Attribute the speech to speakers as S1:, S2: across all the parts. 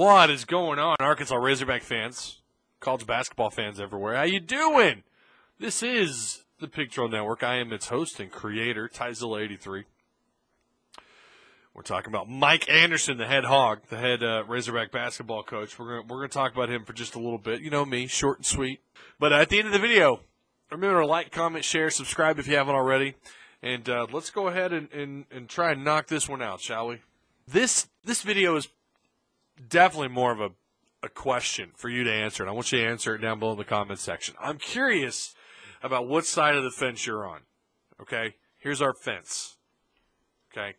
S1: What is going on, Arkansas Razorback fans, college basketball fans everywhere? How you doing? This is the Pig Trail Network. I am its host and creator, Tyzilla83. We're talking about Mike Anderson, the head hog, the head Razorback basketball coach. We're gonna talk about him for just a little bit. You know me, short and sweet. But at the end of the video, remember to like, comment, share, subscribe if you haven't already. And let's go ahead and try and knock this one out, shall we? This video is definitely more of a question for you to answer, and I want you to answer it down below in the comments section. I'm curious about what side of the fence you're on, okay? Here's our fence, okay?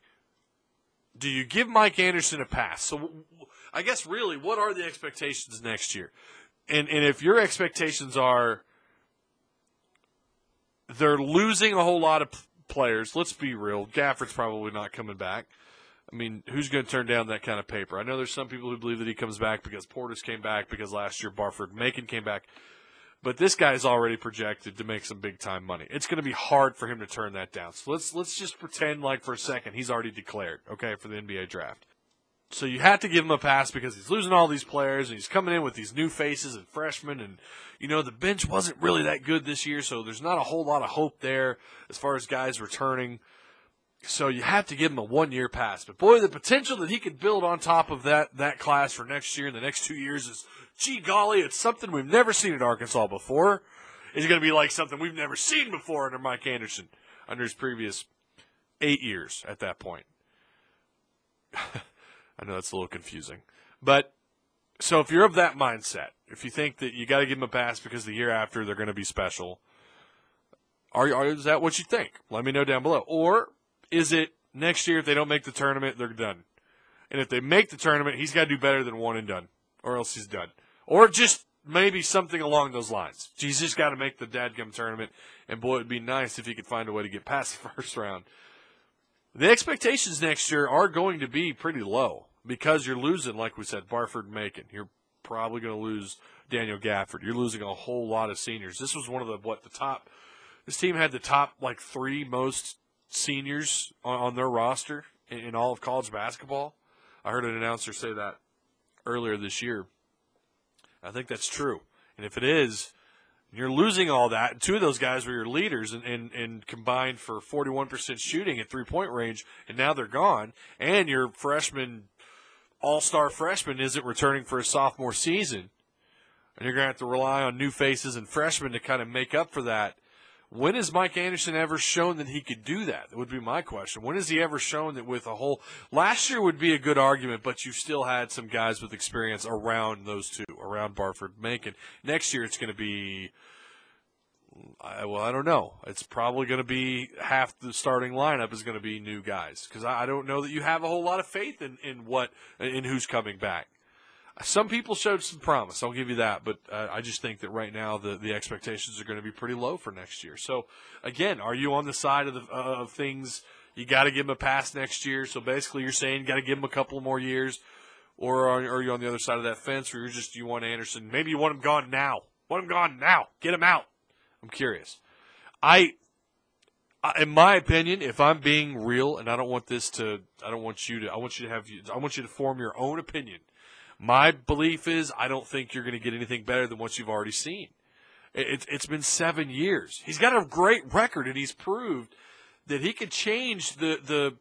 S1: Do you give Mike Anderson a pass? So I guess really, what are the expectations next year? And if your expectations are they're losing a whole lot of players, let's be real, Gafford's probably not coming back. I mean, who's going to turn down that kind of paper? I know there's some people who believe that he comes back because Portis came back, because last year Gafford Macon came back. But this guy's already projected to make some big-time money. It's going to be hard for him to turn that down. So let's just pretend like for a second he's already declared, okay, for the NBA draft. So you have to give him a pass because he's losing all these players, and he's coming in with these new faces and freshmen. And, you know, the bench wasn't really that good this year, so there's not a whole lot of hope there as far as guys returning. So you have to give him a one-year pass. But, boy, the potential that he could build on top of that class for next year and the next 2 years is, gee golly, it's something we've never seen at Arkansas before. It's going to be like something we've never seen before under Mike Anderson, under his previous 8 years at that point. I know that's a little confusing. But, so if you're of that mindset, if you think that you got to give him a pass because the year after they're going to be special, is that what you think? Let me know down below. Or is it next year if they don't make the tournament, they're done? And if they make the tournament, he's got to do better than one and done, or else he's done. Or just maybe something along those lines. He's just got to make the dadgum tournament, and boy, it would be nice if he could find a way to get past the first round. The expectations next year are going to be pretty low because you're losing, like we said, Gafford and Macon. You're probably going to lose Daniel Gafford. You're losing a whole lot of seniors. This was one of the top – this team had the top, 3 most seniors on their roster in all of college basketball. I heard an announcer say that earlier this year. I think that's true. And if it is, you're losing all that. And 2 of those guys were your leaders and combined for 41% shooting at three-point range, and now they're gone. And your freshman, all-star freshman isn't returning for a sophomore season. And you're going to have to rely on new faces and freshmen to kind of make up for that. When has Mike Anderson ever shown that he could do that? That would be my question. When has he ever shown that with a whole – last year would be a good argument, but you still had some guys with experience around those 2, around Gafford, Macon. Next year it's going to be I don't know. It's probably going to be half the starting lineup is going to be new guys because I don't know that you have a whole lot of faith in who's coming back. Some people showed some promise, I'll give you that, but I just think that right now the expectations are going to be pretty low for next year. So, again, are you on the side of things, you got to give them a pass next year, so basically you're saying you got to give them a couple more years, or are you on the other side of that fence where you want Anderson, maybe you want him gone now. Want him gone now. Get him out. I'm curious. In my opinion, if I'm being real, and I want you to form your own opinion. My belief is I don't think you're going to get anything better than what you've already seen. It's been 7 years. He's got a great record, and he's proved that he can change the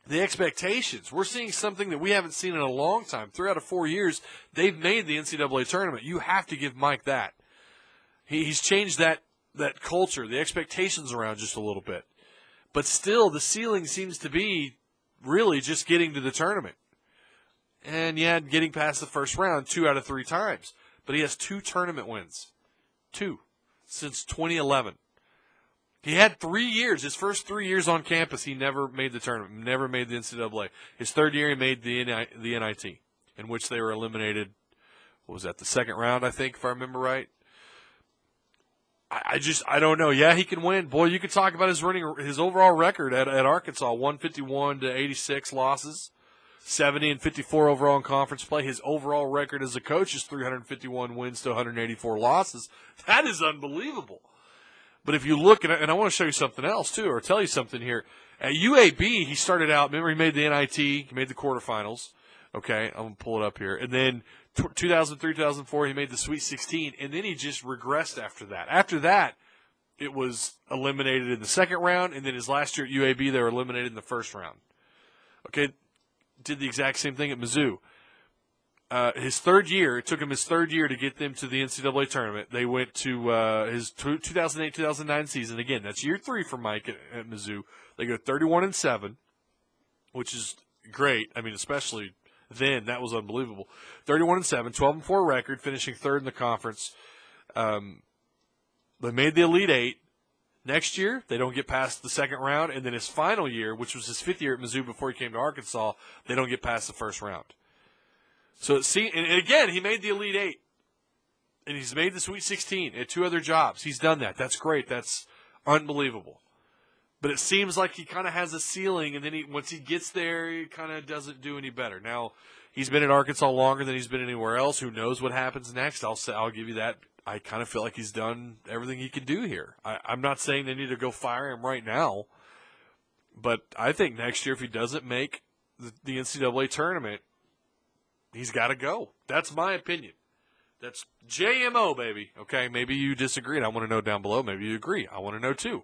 S1: expectations. We're seeing something that we haven't seen in a long time. 3 out of 4 years, they've made the NCAA tournament. You have to give Mike that. He's changed that culture, the expectations around just a little bit. But still, the ceiling seems to be really just getting to the tournament. And, yeah, getting past the first round 2 out of 3 times. But he has 2 tournament wins. 2. Since 2011. He had 3 years. His first 3 years on campus, he never made the tournament. Never made the NCAA. His 3rd year, he made the NIT, in which they were eliminated, what was that, the 2nd round, I think, if I remember right. I don't know. Yeah, he can win. Boy, you could talk about his overall record at Arkansas, 151 to 86 losses. 70 and 54 overall in conference play. His overall record as a coach is 351 wins to 184 losses. That is unbelievable. But if you look, and I want to show you something else too, or tell you something here. At UAB, he started out, remember he made the NIT, he made the quarterfinals, Okay, I'm going to pull it up here. And then 2003, 2004, he made the Sweet 16, and then he just regressed after that. After that, it was eliminated in the second round, and then his last year at UAB, they were eliminated in the first round. Okay, did the exact same thing at Mizzou. His third year, it took him his third year to get them to the NCAA tournament. They went to his 2008-2009 season. Again, that's year 3 for Mike at Mizzou. They go 31-7, which is great. I mean, especially then, that was unbelievable. 31-7, 12-4 record, finishing third in the conference. They made the Elite Eight. Next year, they don't get past the second round, and then his final year, which was his 5th year at Mizzou before he came to Arkansas, they don't get past the first round. So, and again, he made the Elite Eight, and he's made the Sweet 16 at 2 other jobs. He's done that. That's great. That's unbelievable. But it seems like he kind of has a ceiling, and then once he gets there, he kind of doesn't do any better. Now, he's been at Arkansas longer than he's been anywhere else. Who knows what happens next? I'll give you that. I kind of feel like he's done everything he can do here. I'm not saying they need to go fire him right now, but I think next year if he doesn't make the NCAA tournament, he's got to go. That's my opinion. That's JMO, baby. Okay, maybe you disagree, and I want to know down below. Maybe you agree. I want to know, too.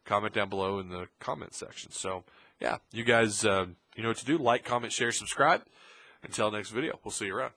S1: Comment down below in the comment section. So, yeah, you guys, you know what to do. Like, comment, share, subscribe. Until next video, we'll see you around.